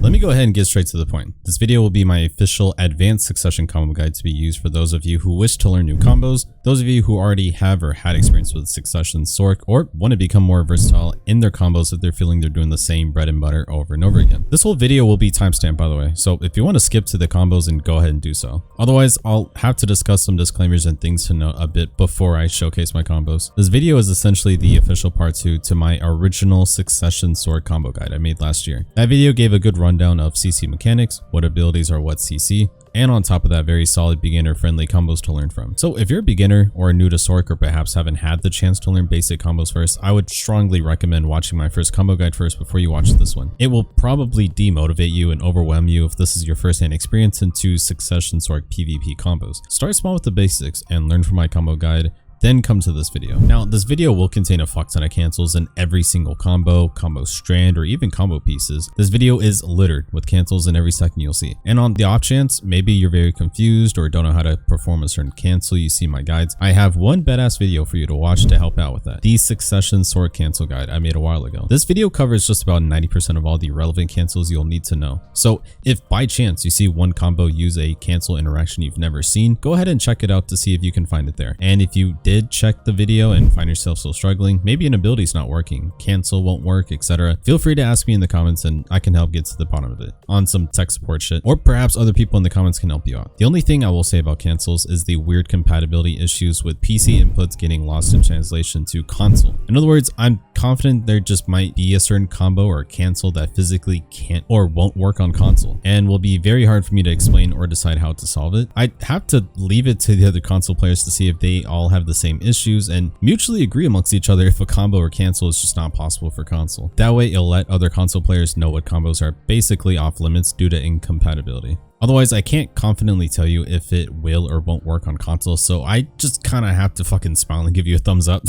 Let me go ahead and get straight to the point. This video will be my official advanced succession combo guide to be used for those of you who wish to learn new combos, those of you who already have or had experience with succession Sorc, or want to become more versatile in their combos if they're feeling they're doing the same bread and butter over and over again. This whole video will be timestamped, by the way, so if you want to skip to the combos, then go ahead and do so. Otherwise, I'll have to discuss some disclaimers and things to know a bit before I showcase my combos. This video is essentially the official part 2 to my original succession Sorc combo guide I made last year. That video gave a good rundown of CC mechanics, what abilities are what CC, and on top of that, very solid beginner-friendly combos to learn from. So if you're a beginner or new to Sorc, or perhaps haven't had the chance to learn basic combos first, I would strongly recommend watching my first combo guide first before you watch this one. It will probably demotivate you and overwhelm you if this is your first-hand experience into succession Sorc PvP combos. Start small with the basics and learn from my combo guide, then come to this video. Now, this video will contain a fuck ton of cancels in every single combo strand, or even combo pieces. This video is littered with cancels in every second you'll see. And on the off chance, maybe you're very confused or don't know how to perform a certain cancel, you see my guides, I have one badass video for you to watch to help out with that. The succession Sorc cancel guide I made a while ago. This video covers just about 90% of all the relevant cancels you'll need to know. So if by chance you see one combo use a cancel interaction you've never seen, go ahead and check it out to see if you can find it there. And if you did check the video and find yourself still struggling, maybe an ability's not working, cancel won't work, etc., feel free to ask me in the comments and I can help get to the bottom of it on some tech support shit, or perhaps other people in the comments can help you out. The only thing I will say about cancels is the weird compatibility issues with PC inputs getting lost in translation to console. In other words, I'm confident there just might be a certain combo or cancel that physically can't or won't work on console, and will be very hard for me to explain or decide how to solve it. I'd have to leave it to the other console players to see if they all have the same issues and mutually agree amongst each other if a combo or cancel is just not possible for console. That way it'll let other console players know what combos are basically off limits due to incompatibility. Otherwise, I can't confidently tell you if it will or won't work on console, so I just kind of have to fucking smile and give you a thumbs up.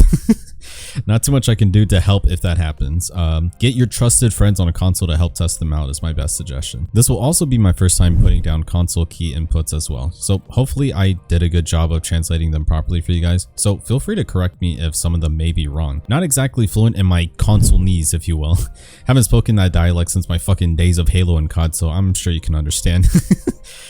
Not too much I can do to help if that happens. Get your trusted friends on a console to help test them out is my best suggestion. This will also be my first time putting down console key inputs as well, so hopefully I did a good job of translating them properly for you guys, so feel free to correct me if some of them may be wrong. Not exactly fluent in my console knees, if you will. Haven't spoken that dialect since my fucking days of Halo and COD, so I'm sure you can understand.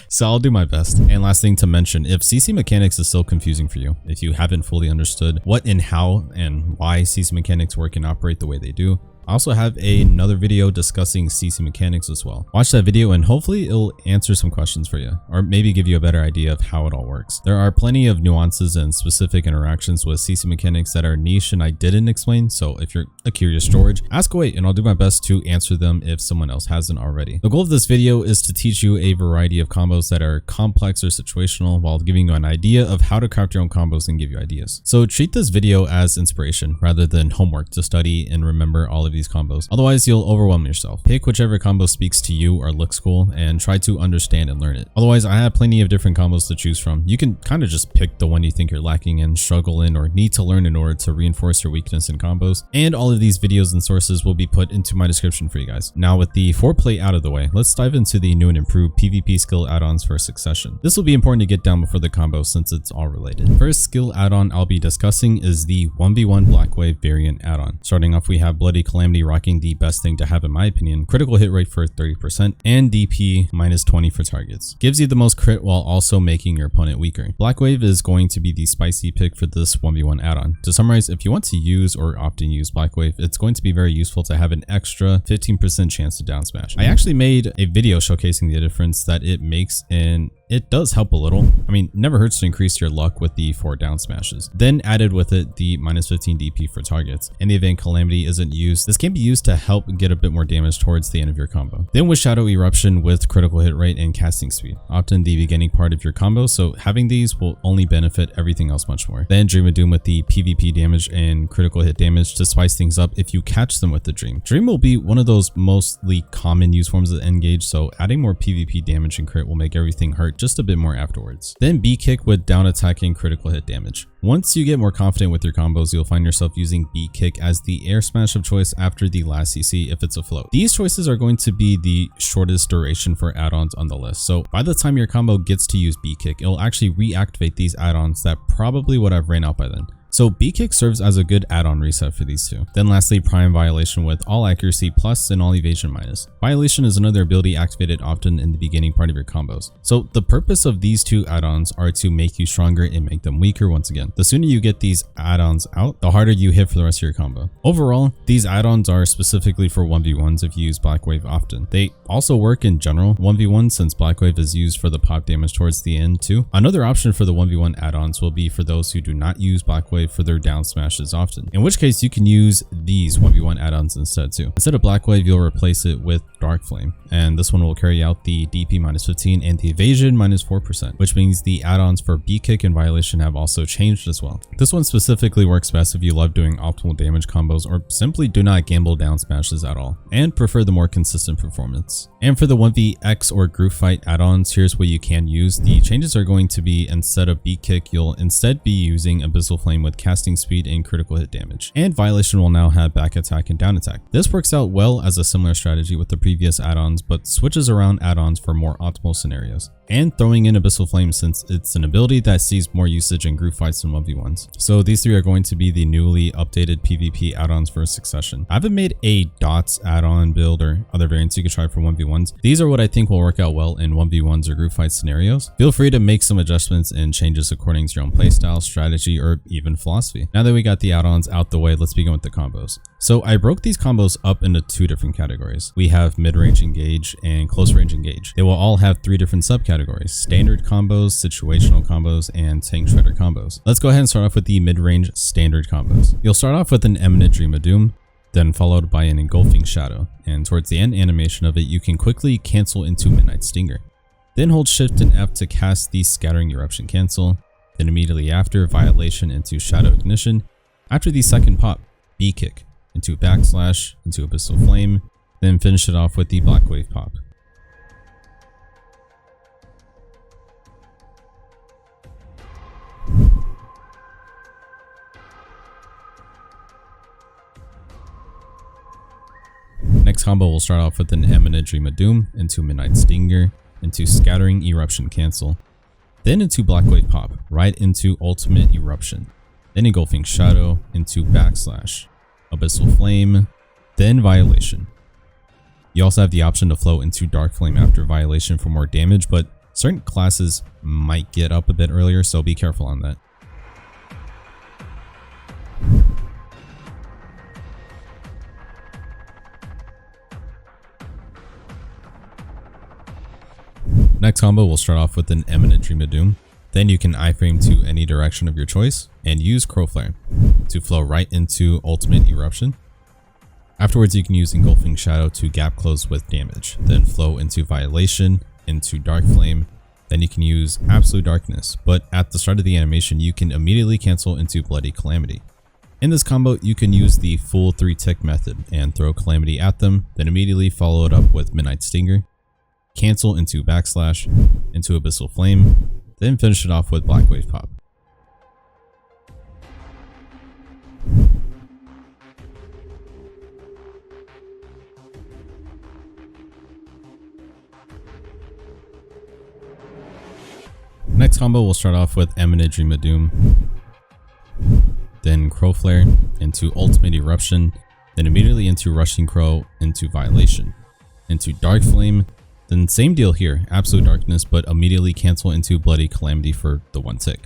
So I'll do my best. And last thing to mention, if CC mechanics is still confusing for you, if you haven't fully understood what and how and why CC mechanics work and operate the way they do, I also have another video discussing CC mechanics as well. Watch that video and hopefully it'll answer some questions for you, or maybe give you a better idea of how it all works. There are plenty of nuances and specific interactions with CC mechanics that are niche and I didn't explain, so if you're a curious George, ask away and I'll do my best to answer them if someone else hasn't already. The goal of this video is to teach you a variety of combos that are complex or situational while giving you an idea of how to craft your own combos and give you ideas. So treat this video as inspiration rather than homework to study and remember all of these combos. Otherwise, you'll overwhelm yourself. Pick whichever combo speaks to you or looks cool and try to understand and learn it. Otherwise, I have plenty of different combos to choose from. You can kind of just pick the one you think you're lacking and struggle in or need to learn in order to reinforce your weakness in combos. And all of these videos and sources will be put into my description for you guys. Now with the foreplay out of the way, let's dive into the new and improved PvP skill add-ons for succession. This will be important to get down before the combo since it's all related. First skill add-on I'll be discussing is the 1v1 Blackwave variant add-on. Starting off, we have Bloody Calamity rocking the best thing to have in my opinion, critical hit rate for 30% and DP -20 for targets. Gives you the most crit while also making your opponent weaker. Blackwave is going to be the spicy pick for this 1v1 add-on. To summarize, if you want to use or often use Blackwave, it's going to be very useful to have an extra 15% chance to downsmash. I actually made a video showcasing the difference that it makes, and it does help a little. I mean, never hurts to increase your luck with the 4 down smashes. Then added with it the -15 DP for targets. In the event Calamity isn't used, this can be used to help get a bit more damage towards the end of your combo. Then with Shadow Eruption with critical hit rate and casting speed, often the beginning part of your combo, so having these will only benefit everything else much more. Then Dream of Doom with the PvP damage and critical hit damage to spice things up if you catch them with the Dream. Dream will be one of those mostly common use forms of Engage, so adding more PvP damage and crit will make everything hurt just a bit more afterwards. Then Beak kick with down attack and critical hit damage. Once you get more confident with your combos, you'll find yourself using Beak kick as the air smash of choice after the last CC if it's afloat. These choices are going to be the shortest duration for add-ons on the list, so by the time your combo gets to use Beak kick, it'll actually reactivate these add-ons that probably would have ran out by then. So Beak serves as a good add-on reset for these two. Then lastly, Prime Violation with all accuracy plus and all evasion minus. Violation is another ability activated often in the beginning part of your combos. So the purpose of these two add-ons are to make you stronger and make them weaker once again. The sooner you get these add-ons out, the harder you hit for the rest of your combo. Overall, these add-ons are specifically for 1v1s if you use Blackwave often. They also work in general 1v1 since Blackwave is used for the pop damage towards the end too. Another option for the 1v1 add-ons will be for those who do not use Blackwave for their down smashes often, in which case you can use these 1v1 add-ons instead too. Instead of Blackwave, you'll replace it with Darkflame, and this one will carry out the DP minus 15 and the evasion minus 4%, which means the add-ons for Beak and Violation have also changed as well. This one specifically works best if you love doing optimal damage combos or simply do not gamble down smashes at all and prefer the more consistent performance. And for the 1vx or group fight add-ons, here's what you can use. The changes are going to be, instead of Beak Kick, you'll instead be using Abyssal Flame with casting speed and critical hit damage. And Violation will now have back attack and down attack. This works out well as a similar strategy with the previous add-ons, but switches around add-ons for more optimal scenarios. And throwing in Abyssal Flame since it's an ability that sees more usage in group fights than 1v1s. So these three are going to be the newly updated PvP add-ons for Succession. I haven't made a Dots add-on build or other variants you could try for 1v1s. These are what I think will work out well in 1v1s or group fight scenarios. Feel free to make some adjustments and changes according to your own playstyle, strategy, or even philosophy. Now that we got the add-ons out the way, let's begin with the combos. So I broke these combos up into two different categories. We have mid-range engage and close range engage. They will all have three different subcategories: standard combos, situational combos, and tank shredder combos. Let's go ahead and start off with the mid-range standard combos. You'll start off with an Eminent Dream of Doom, then followed by an Engulfing Shadow, and towards the end animation of it, you can quickly cancel into Midnight Stinger. Then hold Shift and F to cast the Scattering Eruption cancel, then immediately after, Violation into Shadow Ignition. After the second pop, Beak Kick into Backslash, into Abyssal Flame, then finish it off with the Blackwave pop. Next combo will start off with an Eminent Dream of Doom into Midnight Stinger, into Scattering Eruption cancel, then into Blackwave pop, right into Ultimate Eruption, then Engulfing Shadow into Backslash, Abyssal Flame, then Violation. You also have the option to flow into Darkflame after Violation for more damage, but certain classes might get up a bit earlier, so be careful on that. Next combo will start off with an Eminent Dream of Doom. Then you can iframe to any direction of your choice and use Crow Flare to flow right into Ultimate Eruption. Afterwards, you can use Engulfing Shadow to gap close with damage, then flow into Violation, into Darkflame. Then you can use Absolute Darkness, but at the start of the animation, you can immediately cancel into Bloody Calamity. In this combo, you can use the full 3-tick method and throw Calamity at them, then immediately follow it up with Midnight Stinger, cancel into Backslash, into Abyssal Flame, then finish it off with Blackwave pop. Next combo will start off with Eminent Dream of Doom, then Crow Flare into Ultimate Eruption, then immediately into Rushing Crow, into Violation, into Dark Flame, then same deal here, Absolute Darkness, but immediately cancel into Bloody Calamity for the 1-tick.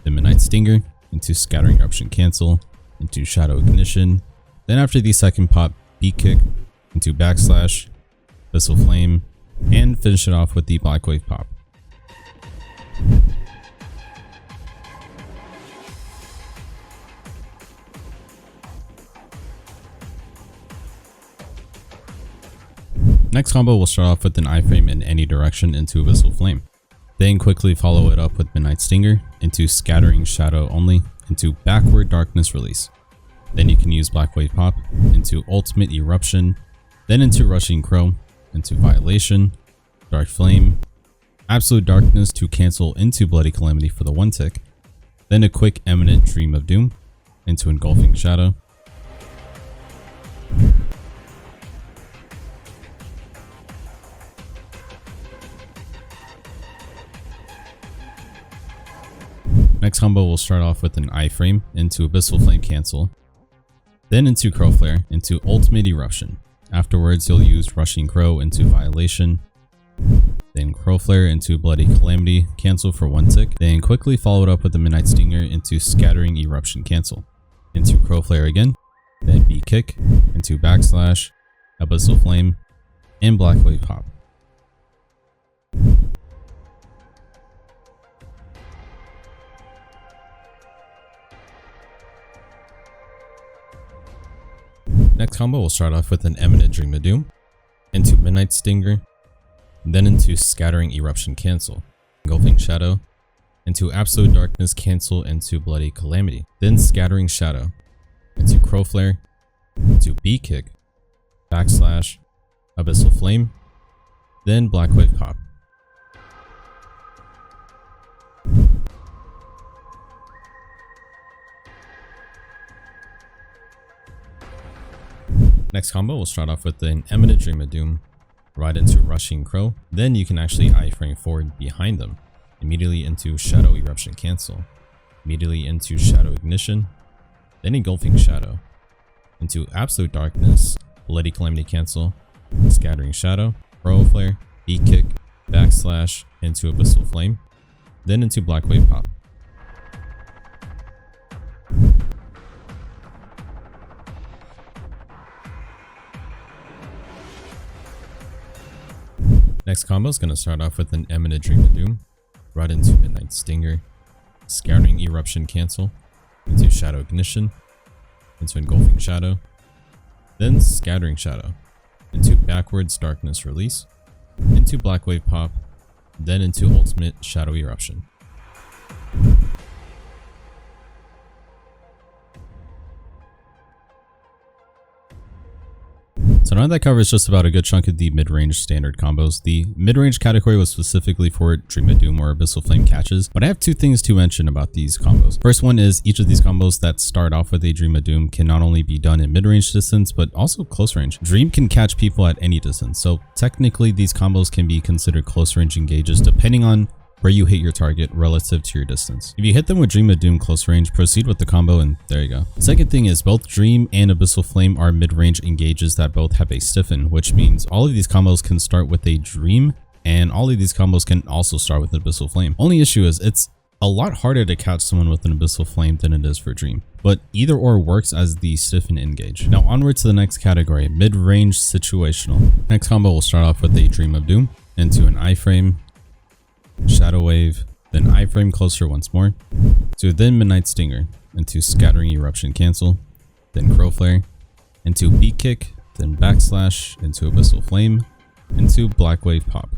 Then Midnight Stinger, into Scattering Eruption cancel, into Shadow Ignition. Then after the second pop, Beak Kick, into Backslash, Abyssal Flame, and finish it off with the Blackwave pop. Next combo will start off with an iframe in any direction into Abyssal Flame. Then quickly follow it up with Midnight Stinger, into Scattering Shadow only, into Backward Darkness Release. Then you can use Blackwave pop, into Ultimate Eruption, then into Rushing Crow, into Violation, Dark Flame, Absolute Darkness to cancel into Bloody Calamity for the 1-tick, then a quick Eminent Dream of Doom, into Engulfing Shadow. Next combo will start off with an iframe into Abyssal Flame cancel, then into Crow Flare into Ultimate Eruption. Afterwards you'll use Rushing Crow into Violation, then Crow Flare into Bloody Calamity cancel for 1 tick, then quickly follow it up with the Midnight Stinger into Scattering Eruption cancel, into Crow Flare again, then Beak Kick into Backslash, Abyssal Flame, and Blackwave Pop. Next combo will start off with an Eminent Dream of Doom, into Midnight Stinger, then into Scattering Eruption cancel, Engulfing Shadow, into Absolute Darkness cancel into Bloody Calamity, then Scattering Shadow, into Crow Flare, into Beak Kick, Backslash, Abyssal Flame, then Blackwave Pop. Next combo will start off with an Eminent Dream of Doom, right into Rushing Crow, then you can actually iframe forward behind them, immediately into Shadow Eruption cancel, immediately into Shadow Ignition, then Engulfing Shadow, into Absolute Darkness, Bloody Calamity cancel, Scattering Shadow, Crow Flare, Beak Kick, Backslash, into Abyssal Flame, then into Blackwave Pop. Next combo is going to start off with an Eminent Dream of Doom, right into Midnight Stinger, Scattering Eruption cancel, into Shadow Ignition, into Engulfing Shadow, then Scattering Shadow, into Backwards Darkness Release, into Blackwave Pop, then into Ultimate Shadow Eruption. So now that covers just about a good chunk of the mid-range standard combos. The mid-range category was specifically for Dream of Doom or Abyssal Flame catches, but I have two things to mention about these combos. First one is each of these combos that start off with a Dream of Doom can not only be done in mid-range distance, but also close range. Dream can catch people at any distance, so technically these combos can be considered close range engages depending on where you hit your target relative to your distance. If you hit them with Dream of Doom close range, proceed with the combo and there you go. Second thing is both Dream and Abyssal Flame are mid-range engages that both have a stiffen, which means all of these combos can start with a Dream and all of these combos can also start with an Abyssal Flame. Only issue is it's a lot harder to catch someone with an Abyssal Flame than it is for Dream, but either or works as the stiffen engage. Now onward to the next category, mid-range situational. Next combo will start off with a Dream of Doom into an iframe, Shadow Wave, then iframe closer once more, to then Midnight Stinger, into Scattering Eruption cancel, then Crow Flare, into Beak Kick, then Backslash, into Abyssal Flame, into Blackwave Pop.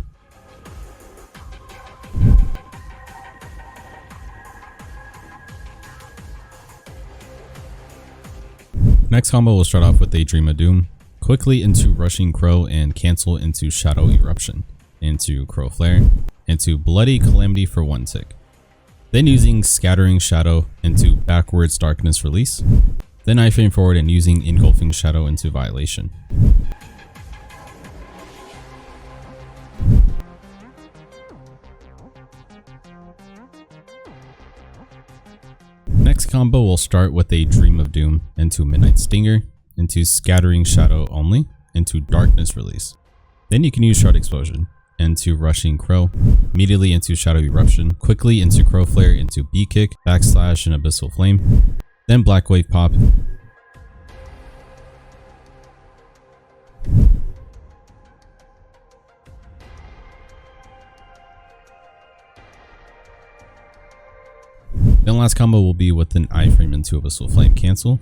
Next combo will start off with a Dream of Doom, quickly into Rushing Crow and cancel into Shadow Eruption, into Crow Flare, into Bloody Calamity for 1 tick, then using Scattering Shadow into Backwards Darkness Release, then iframe forward and using Engulfing Shadow into Violation. Next combo will start with a Dream of Doom into Midnight Stinger, into Scattering Shadow only, into Darkness Release. Then you can use Shard Explosion, into Rushing Crow, immediately into Shadow Eruption, quickly into Crow Flare, into Beak Kick, Backslash, and Abyssal Flame, then Blackwave Pop. Then last combo will be with an iframe into Abyssal Flame cancel,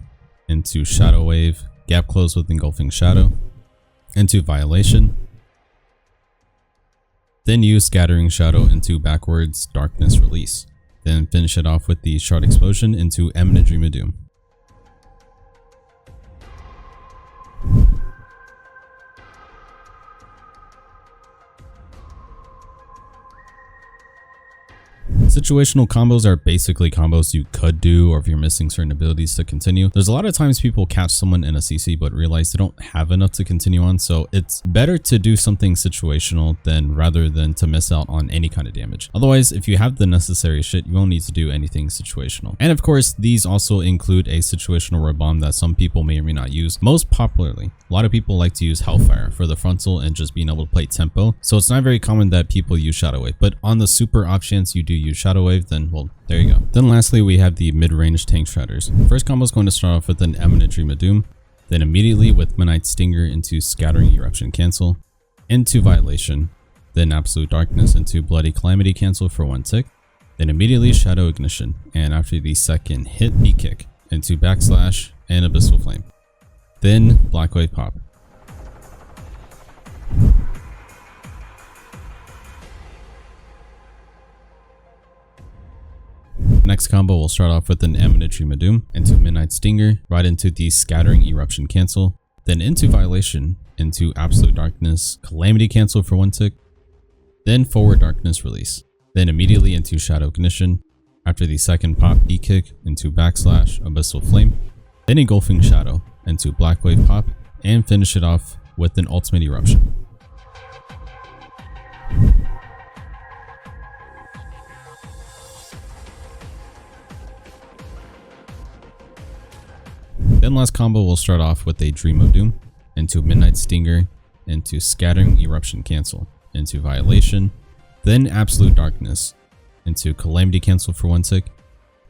into Shadow Wave, gap close with Engulfing Shadow, into Violation, then use Scattering Shadow into Backwards Darkness Release. Then finish it off with the Shard Explosion into Eminent Dream of Doom. Situational combos are basically combos you could do, or if you're missing certain abilities to continue. There's a lot of times people catch someone in a CC but realize they don't have enough to continue on, so it's better to do something situational rather than to miss out on any kind of damage. Otherwise, if you have the necessary shit, you won't need to do anything situational. And of course, these also include a situational red bomb that some people may or may not use. Most popularly, a lot of people like to use Hellfire for the frontal and just being able to play tempo, so it's not very common that people use Shadow Wave, but on the super off chance you do use Shadow Wave, then well, there you go. Then lastly, we have the mid-range tank shredders. First combo is going to start off with an Eminent Dream of Doom, then immediately with Midnight Stinger into Scattering Eruption cancel, into Violation, then Absolute Darkness into Bloody Calamity cancel for 1 tick, then immediately Shadow Ignition, and after the second hit, Beak kick into Backslash and Abyssal Flame. Then Blackwave pop. Next combo will start off with an Eminent Dream of Doom into Midnight Stinger, right into the Scattering Eruption cancel, then into Violation, into Absolute Darkness, Calamity cancel for 1 tick, then Forward Darkness release, then immediately into Shadow Ignition, after the second pop Beak kick into Backslash, Abyssal Flame, then Engulfing Shadow into Blackwave pop, and finish it off with an Ultimate Eruption. Then last combo will start off with a Dream of Doom into Midnight Stinger, into Scattering Eruption cancel, into Violation, then Absolute Darkness, into Calamity cancel for 1 tick,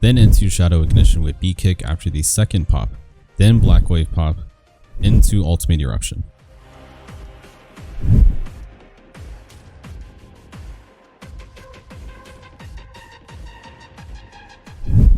then into Shadow Ignition with Beak kick after the second pop, then Blackwave pop, into Ultimate Eruption.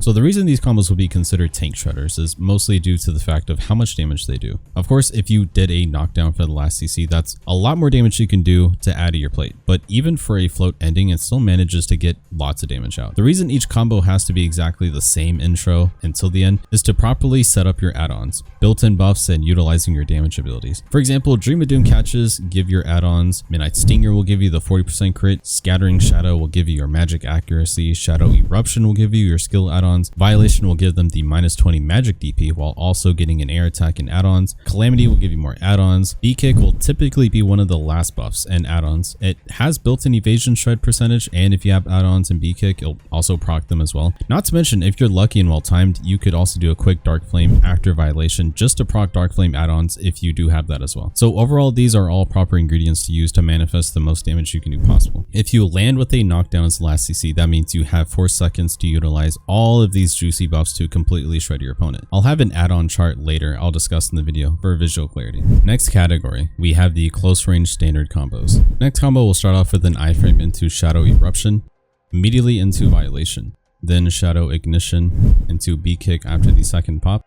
So the reason these combos will be considered tank shredders is mostly due to the fact of how much damage they do. Of course, if you did a knockdown for the last CC, that's a lot more damage you can do to add to your plate. But even for a float ending, it still manages to get lots of damage out. The reason each combo has to be exactly the same intro until the end is to properly set up your add-ons, built-in buffs, and utilizing your damage abilities. For example, Dream of Doom catches give your add-ons, Midnight Stinger will give you the 40% crit, Scattering Shadow will give you your magic accuracy, Shadow Eruption will give you your skill add-ons, Violation will give them the -20 magic DP while also getting an air attack and add-ons, Calamity will give you more add-ons, Beak kick will typically be one of the last buffs and add-ons. It has built-in evasion shred percentage, and if you have add-ons and Beak kick, it'll also proc them as well. Not to mention, if you're lucky and well-timed, you could also do a quick Darkflame after Violation just to proc Darkflame add-ons if you do have that as well. So overall, these are all proper ingredients to use to manifest the most damage you can do possible. If you land with a knockdown as the last CC, that means you have 4 seconds to utilize all of these juicy buffs to completely shred your opponent. I'll have an add-on chart later I'll discuss in the video for visual clarity. Next category, we have the close range standard combos. Next combo will start off with an iframe into Shadow Eruption, immediately into Violation, then Shadow Ignition into Beak kick after the second pop,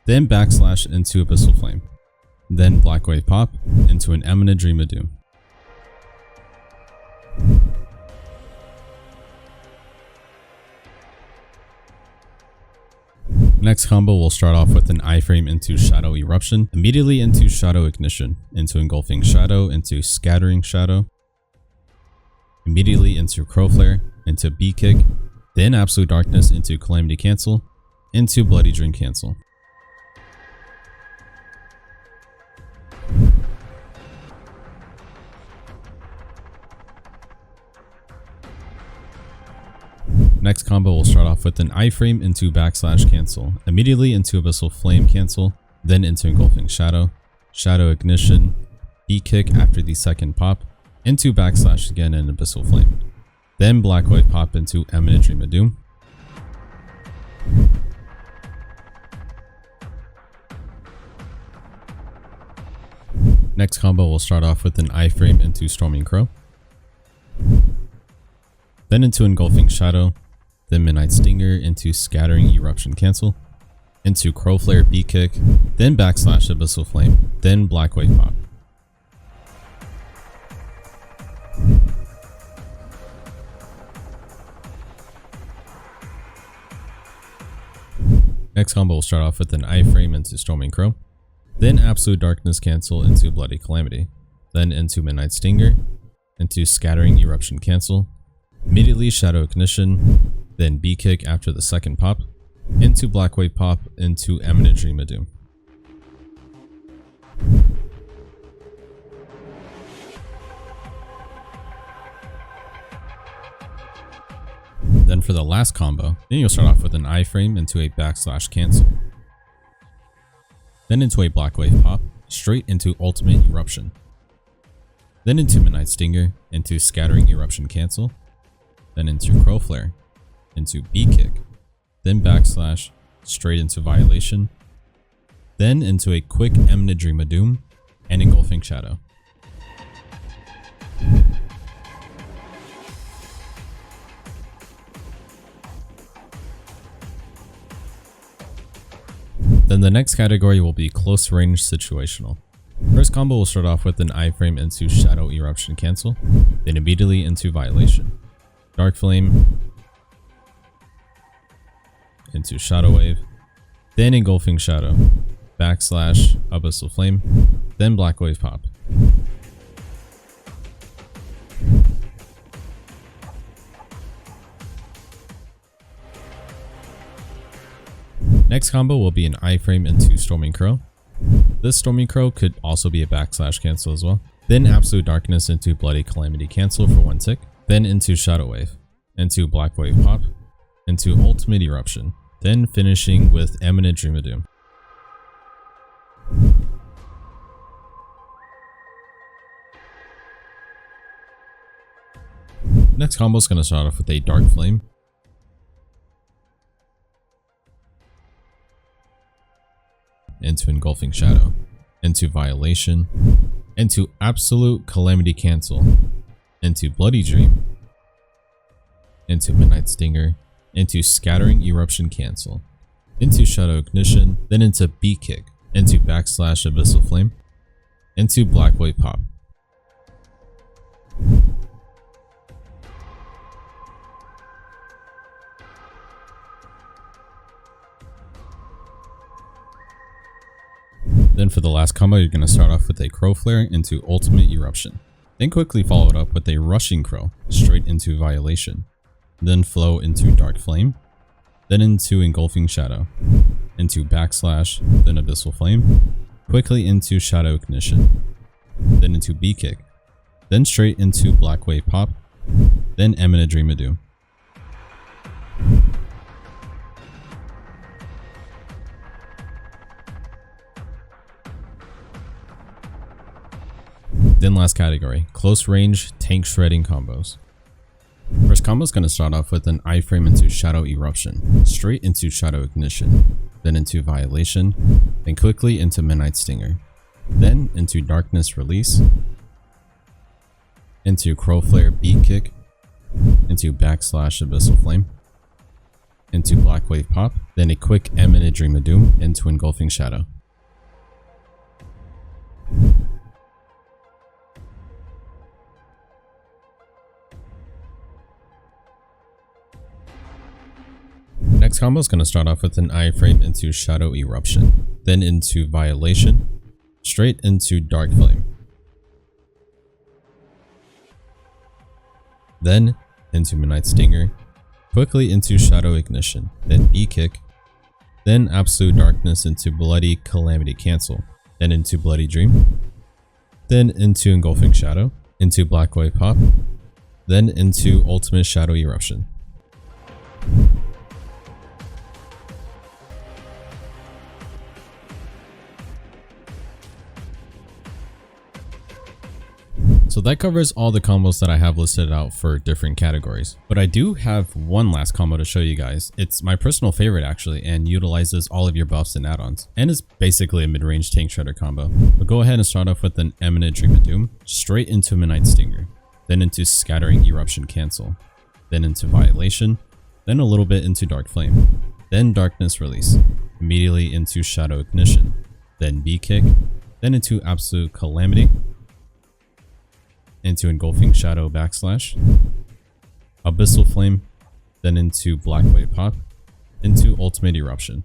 then Backslash into Abyssal Flame, then Blackwave pop into an Eminent Dream of Doom. Next combo will start off with an iframe into Shadow Eruption, immediately into Shadow Ignition, into Engulfing Shadow, into Scattering Shadow, immediately into Crow Flare, into Beak kick, then Absolute Darkness into Calamity cancel, into Bloody Dream cancel. Next combo will start off with an iframe into Backslash cancel, immediately into Abyssal Flame cancel, then into Engulfing Shadow, Shadow Ignition, Beak kick after the second pop, into Backslash again and Abyssal Flame, then Blackwave pop into Eminent Dream of Doom. Next combo will start off with an iframe into Storming Crow, then into Engulfing Shadow, then Midnight Stinger into Scattering Eruption cancel, into Crow Flare Beak kick, then Backslash Abyssal Flame, then Blackwave pop. Next combo will start off with an iframe into Storming Crow, then Absolute Darkness cancel into Bloody Calamity, then into Midnight Stinger, into Scattering Eruption cancel, Immediately Shadow Ignition, then Beak Kick after the second pop, into Blackwave pop, into Eminent Dream of Doom. Then for the last combo, then you'll start off with an iframe into a backslash cancel. Then into a Blackwave pop, straight into Ultimate Eruption. Then into Midnight Stinger, into Scattering Eruption cancel. Then into Crow Flare, into Beak Kick. Then backslash, straight into Violation. Then into a quick Eminent Dream of Doom and Engulfing Shadow. Then the next category will be Close Range Situational. First combo will start off with an iframe into Shadow Eruption cancel, then immediately into Violation. Darkflame, into Shadow Wave, then Engulfing Shadow, backslash Abyssal Flame, then Blackwave pop. Next combo will be an iframe into Storming Crow. This Storming Crow could also be a backslash cancel as well. Then Absolute Darkness into Bloody Calamity cancel for 1 tick. Then into Shadow Wave, into Blackwave pop, into Ultimate Eruption. Then finishing with Eminent Dream of Doom. Next combo is going to start off with a Darkflame, into Engulfing Shadow, into Violation, into Absolute Calamity cancel, into Bloody Dream, into Midnight Stinger, into Scattering Eruption cancel, into Shadow Ignition, then into Beak Kick, into backslash Abyssal Flame, into Blackwave pop. Then for the last combo, you're going to start off with a Crow Flare into Ultimate Eruption. Then quickly follow it up with a Rushing Crow straight into Violation. Then flow into Dark Flame. Then into Engulfing Shadow. Into backslash, then Abyssal Flame. Quickly into Shadow Ignition. Then into Beak Kick. Then straight into Blackwave pop. Then Eminent Dream of Doom. Then last category, Close Range Tank Shredding combos. First combo is going to start off with an iframe into Shadow Eruption, straight into Shadow Ignition, then into Violation, then quickly into Midnight Stinger, then into Darkness Release, into Crow Flare Beak Kick, into backslash Abyssal Flame, into Blackwave pop, then a quick Eminent Dream of Doom into Engulfing Shadow. Next combo is going to start off with an iframe into Shadow Eruption, then into Violation, straight into Darkflame, then into Midnight Stinger, quickly into Shadow Ignition, then Beak Kick, then Absolute Darkness into Bloody Calamity cancel, then into Bloody Dream, then into Engulfing Shadow, into Blackwave pop, then into Ultimate Shadow Eruption. So that covers all the combos that I have listed out for different categories. But I do have one last combo to show you guys. It's my personal favorite actually, and utilizes all of your buffs and add-ons. And is basically a mid-range tank shredder combo. But go ahead and start off with an Eminent Dream of Doom, straight into Midnight Stinger, then into Scattering Eruption cancel, then into Violation, then a little bit into Dark Flame, then Darkness Release, immediately into Shadow Ignition, then Beak Kick, then into Absolute Calamity, into Engulfing Shadow backslash, Abyssal Flame, then into Blackwave pop, into Ultimate Eruption.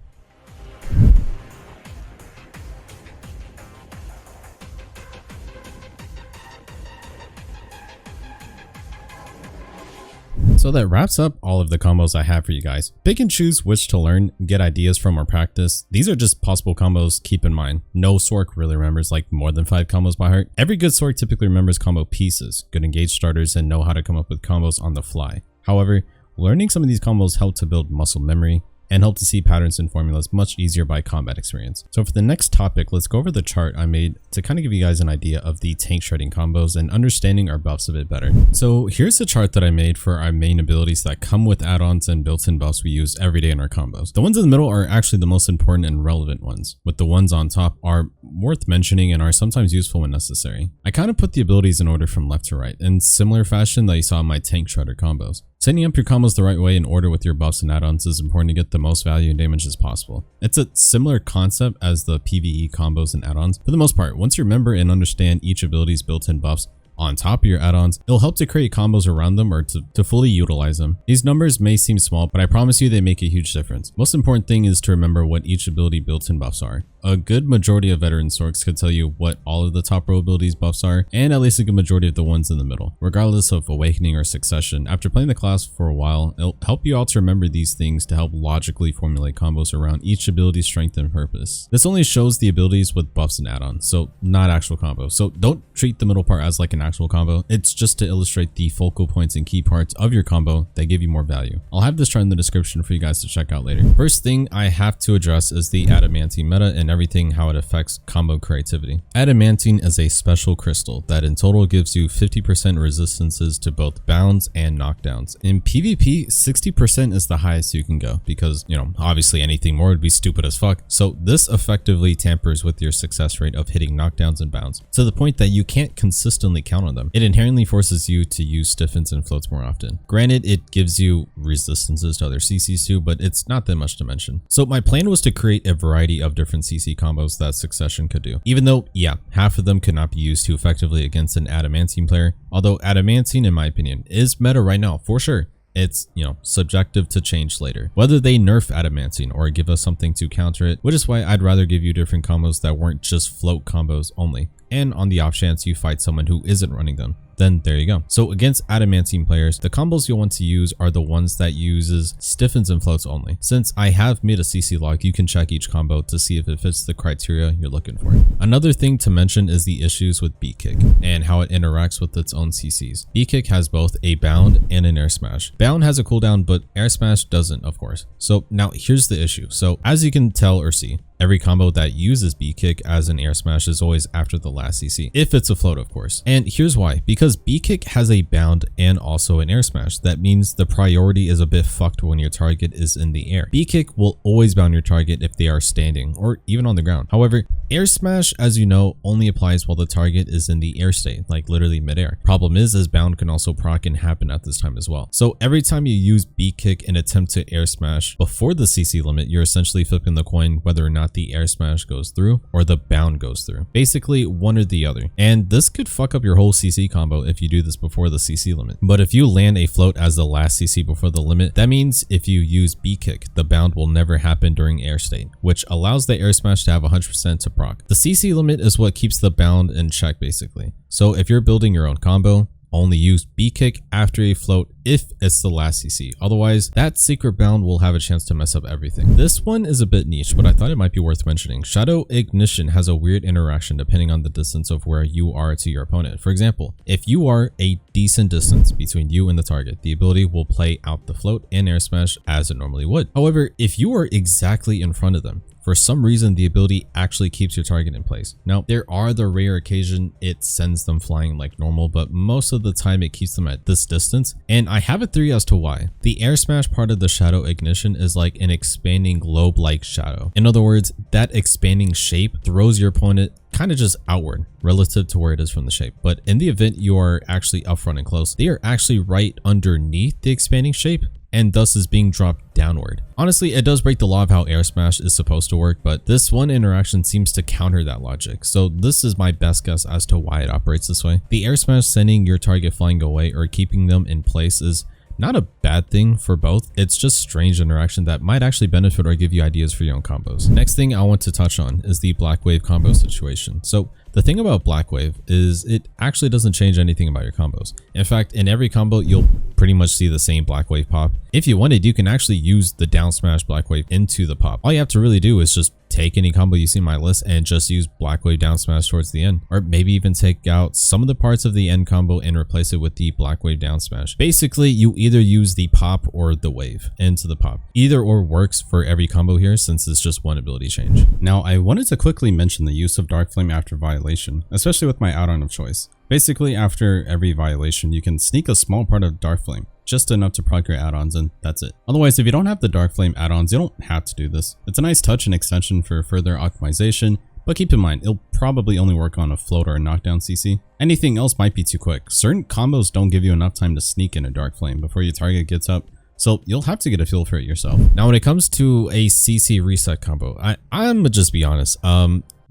So that wraps up all of the combos I have for you guys. Pick and choose which to learn, get ideas from or practice. These are just possible combos, keep in mind. No Sorc really remembers like more than 5 combos by heart. Every good Sorc typically remembers combo pieces, good engage starters, and know how to come up with combos on the fly. However, learning some of these combos help to build muscle memory and help to see patterns and formulas much easier by combat experience. So for the next topic, let's go over the chart I made to kind of give you guys an idea of the tank shredding combos and understanding our buffs a bit better. So here's the chart that I made for our main abilities that come with add-ons and built-in buffs we use every day in our combos. The ones in the middle are actually the most important and relevant ones, with the ones on top are worth mentioning and are sometimes useful when necessary. I kind of put the abilities in order from left to right, in similar fashion that you saw in my tank shredder combos. Setting up your combos the right way in order with your buffs and add-ons is important to get the most value and damage as possible. It's a similar concept as the PvE combos and add-ons. For the most part, once you remember and understand each ability's built-in buffs on top of your add-ons, it'll help to create combos around them or to fully utilize them. These numbers may seem small, but I promise you they make a huge difference. Most important thing is to remember what each ability built-in buffs are. A good majority of veteran Sorcs could tell you what all of the top row abilities buffs are, and at least a good majority of the ones in the middle. Regardless of Awakening or Succession, after playing the class for a while, it'll help you all to remember these things to help logically formulate combos around each ability's strength and purpose. This only shows the abilities with buffs and add-ons, so not actual combos. So don't treat the middle part as like an actual combo. It's just to illustrate the focal points and key parts of your combo that give you more value. I'll have this chart in the description for you guys to check out later. First thing I have to address is the Adamantine meta and everything how it affects combo creativity. Adamantine is a special crystal that in total gives you 50% resistances to both bounds and knockdowns. In PvP, 60% is the highest you can go because, you know, obviously anything more would be stupid as fuck. So this effectively tampers with your success rate of hitting knockdowns and bounds to the point that you can't consistently count on them. It inherently forces you to use stiffens and floats more often. Granted, it gives you resistances to other CCs too, but it's not that much to mention. So my plan was to create a variety of different CC combos that Succession could do. Even though, yeah, half of them could not be used too effectively against an Adamantine player, although Adamantine, in my opinion, is meta right now, for sure. It's, you know, subjective to change later. Whether they nerf Adamantine or give us something to counter it, which is why I'd rather give you different combos that weren't just float combos only. And on the off chance you fight someone who isn't running them, then there you go. So against Adamantine players, the combos you'll want to use are the ones that uses stiffens and floats only. Since I have made a CC log, you can check each combo to see if it fits the criteria you're looking for. Another thing to mention is the issues with Beak Kick and how it interacts with its own CCs. Beak Kick has both a bound and an air smash. Bound has a cooldown, but air smash doesn't, of course. So now here's the issue. So as you can tell or see, every combo that uses Beak Kick as an air smash is always after the last CC, if it's a float of course. And here's why, because Beak Kick has a bound and also an air smash. That means the priority is a bit fucked when your target is in the air. Beak Kick will always bound your target if they are standing or even on the ground. However, air smash, as you know, only applies while the target is in the air state, like literally midair. Problem is bound can also proc and happen at this time as well. So every time you use Beak Kick and attempt to air smash before the CC limit, you're essentially flipping the coin whether or not the air smash goes through or the bound goes through. Basically one or the other. And this could fuck up your whole CC combo if you do this before the CC limit. But if you land a float as the last CC before the limit, that means if you use Beak Kick, the bound will never happen during air state, which allows the air smash to have 100% to proc. The CC limit is what keeps the bound in check basically. So if you're building your own combo, only use Beak Kick after a float if it's the last CC. Otherwise, that secret bound will have a chance to mess up everything. This one is a bit niche, but I thought it might be worth mentioning. Shadow Ignition has a weird interaction depending on the distance of where you are to your opponent. For example, if you are a decent distance between you and the target, the ability will play out the float and air smash as it normally would. However, if you are exactly in front of them, for some reason, the ability actually keeps your target in place. Now, there are the rare occasion it sends them flying like normal, but most of the time it keeps them at this distance. And I have a theory as to why. The air smash part of the Shadow Ignition is like an expanding globe-like shadow. In other words, that expanding shape throws your opponent kind of just outward relative to where it is from the shape. But in the event you are actually up front and close, they are actually right underneath the expanding shape and thus is being dropped downward. Honestly, it does break the law of how air smash is supposed to work, but this one interaction seems to counter that logic. So this is my best guess as to why it operates this way. The air smash sending your target flying away or keeping them in place is not a bad thing for both. It's just strange interaction that might actually benefit or give you ideas for your own combos. Next thing I want to touch on is the Blackwave combo situation. So the thing about Blackwave is it actually doesn't change anything about your combos. In fact, in every combo, you'll pretty much see the same Blackwave pop. If you wanted, you can actually use the Downsmash Blackwave into the pop. All you have to really do is just take any combo you see in my list and just use Blackwave Downsmash towards the end, or maybe even take out some of the parts of the end combo and replace it with the Blackwave Downsmash. Basically, you either use the pop or the wave into the pop. Either or works for every combo here since it's just one ability change. Now, I wanted to quickly mention the use of Darkflame after Violation, especially with my add-on of choice. Basically, after every Violation, you can sneak a small part of Darkflame, just enough to proc your add-ons, and that's it. Otherwise, if you don't have the Darkflame add-ons, you don't have to do this. It's a nice touch and extension for further optimization, but keep in mind, it'll probably only work on a float or a knockdown CC. Anything else might be too quick. Certain combos don't give you enough time to sneak in a Darkflame before your target gets up, so you'll have to get a feel for it yourself. Now, when it comes to a CC reset combo, I'm gonna just be honest.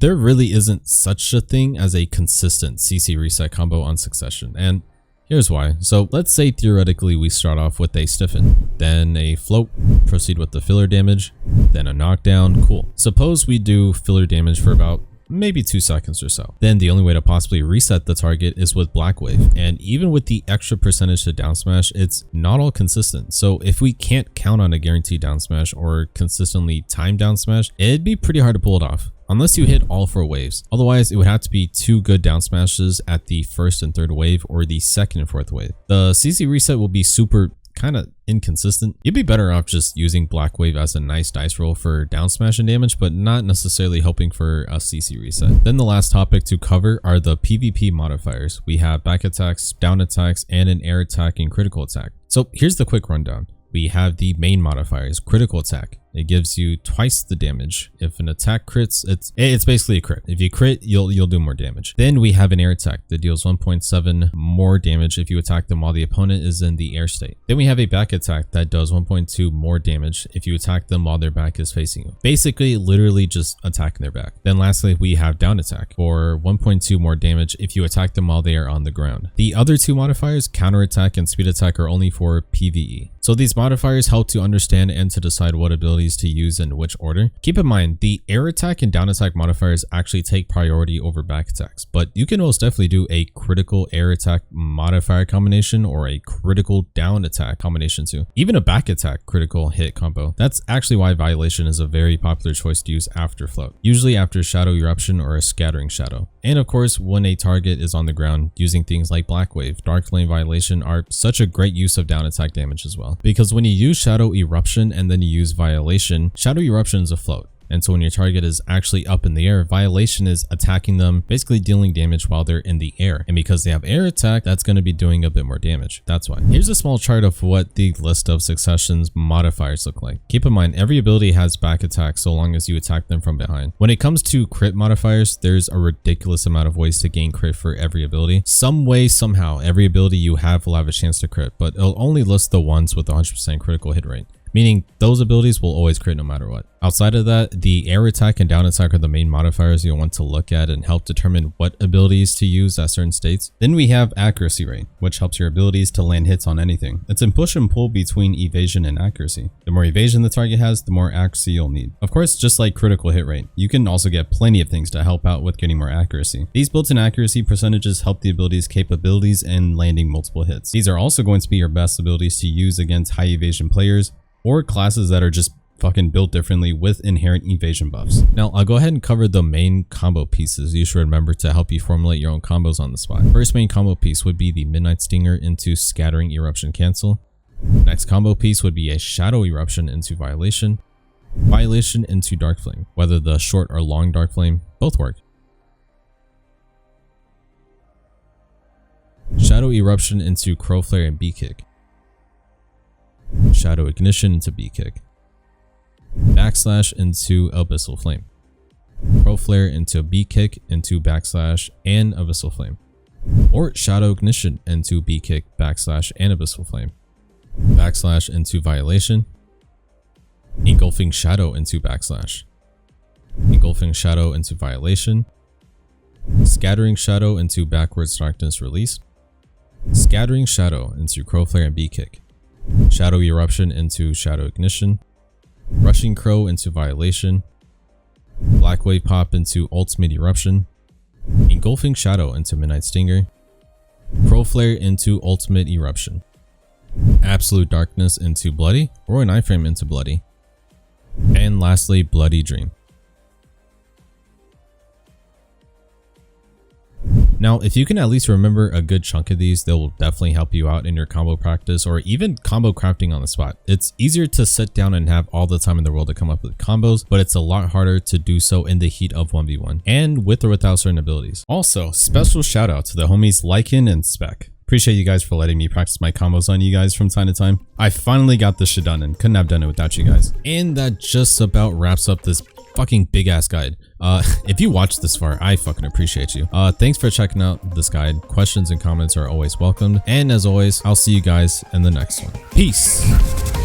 There really isn't such a thing as a consistent CC reset combo on Succession, and here's why. So let's say theoretically we start off with a stiffen, then a float, proceed with the filler damage, then a knockdown. Cool. Suppose we do filler damage for about maybe 2 seconds or so. Then the only way to possibly reset the target is with Blackwave, and even with the extra percentage to down smash, it's not all consistent. So if we can't count on a guaranteed down smash or consistently timed down smash, it'd be pretty hard to pull it off, unless you hit all 4 waves. Otherwise, it would have to be 2 good down smashes at the 1st and 3rd wave or the 2nd and 4th wave. The CC reset will be super kind of inconsistent. You'd be better off just using Blackwave as a nice dice roll for down smash and damage, but not necessarily helping for a CC reset. Then the last topic to cover are the PvP modifiers. We have back attacks, down attacks, and an air attack and critical attack. So here's the quick rundown. We have the main modifiers, critical attack. It gives you twice the damage. If an attack crits, it's basically a crit. If you crit, you'll do more damage. Then we have an air attack that deals 1.7 more damage if you attack them while the opponent is in the air state. Then we have a back attack that does 1.2 more damage if you attack them while their back is facing you. Basically, literally just attacking their back. Then lastly, we have down attack for 1.2 more damage if you attack them while they are on the ground. The other 2 modifiers, counter attack and speed attack, are only for PvE. So these modifiers help to understand and to decide what abilities to use in which order. Keep in mind, the air attack and down attack modifiers actually take priority over back attacks, but you can most definitely do a critical air attack modifier combination or a critical down attack combination too. Even a back attack critical hit combo. That's actually why Violation is a very popular choice to use after float, usually after Shadow Eruption or a Scattering Shadow. And of course, when a target is on the ground, using things like Blackwave, Darkflame, Violation are such a great use of down attack damage as well. Because when you use Shadow Eruption and then you use Violation, Shadow Eruption is a float. And so when your target is actually up in the air, Violation is attacking them, basically dealing damage while they're in the air. And because they have air attack, that's going to be doing a bit more damage. That's why. Here's a small chart of what the list of Succession's modifiers look like. Keep in mind, every ability has back attack so long as you attack them from behind. When it comes to crit modifiers, there's a ridiculous amount of ways to gain crit for every ability. Some way, somehow, every ability you have will have a chance to crit, but it'll only list the ones with 100% critical hit rate, meaning those abilities will always crit no matter what. Outside of that, the air attack and down attack are the main modifiers you'll want to look at and help determine what abilities to use at certain states. Then we have accuracy rate, which helps your abilities to land hits on anything. It's a push and pull between evasion and accuracy. The more evasion the target has, the more accuracy you'll need. Of course, just like critical hit rate, you can also get plenty of things to help out with getting more accuracy. These built-in accuracy percentages help the ability's capabilities in landing multiple hits. These are also going to be your best abilities to use against high evasion players or classes that are just fucking built differently with inherent evasion buffs. Now, I'll go ahead and cover the main combo pieces you should remember to help you formulate your own combos on the spot. First main combo piece would be the Midnight Stinger into Scattering Eruption Cancel. Next combo piece would be a Shadow Eruption into Violation. Violation into Darkflame. Whether the short or long Darkflame, both work. Shadow Eruption into Crow Flare and Beak Kick. Shadow Ignition into Beak Kick. Backslash into Abyssal Flame. Crow Flare into Beak Kick into Backslash and Abyssal Flame. Or Shadow Ignition into Beak Kick, Backslash and Abyssal Flame. Backslash into Violation. Engulfing Shadow into Backslash. Engulfing Shadow into Violation. Scattering Shadow into Backwards Darkness Release. Scattering Shadow into Crow Flare and Beak Kick. Shadow Eruption into Shadow Ignition. Rushing Crow into Violation. Blackwave Pop into Ultimate Eruption. Engulfing Shadow into Midnight Stinger. Crow Flare into Ultimate Eruption. Absolute Darkness into Bloody, or an iframe into Bloody. And lastly, Bloody Dream. Now, if you can at least remember a good chunk of these, they will definitely help you out in your combo practice or even combo crafting on the spot. It's easier to sit down and have all the time in the world to come up with combos, but it's a lot harder to do so in the heat of 1v1 and with or without certain abilities. Also, special shout out to the homies Lycan and Succ. Appreciate you guys for letting me practice my combos on you guys from time to time. I finally got this shit done and couldn't have done it without you guys. And that just about wraps up this fucking big ass guide. If you watched this far, I fucking appreciate you. Thanks for checking out this guide. Questions and comments are always welcomed. And as always, I'll see you guys in the next one. Peace.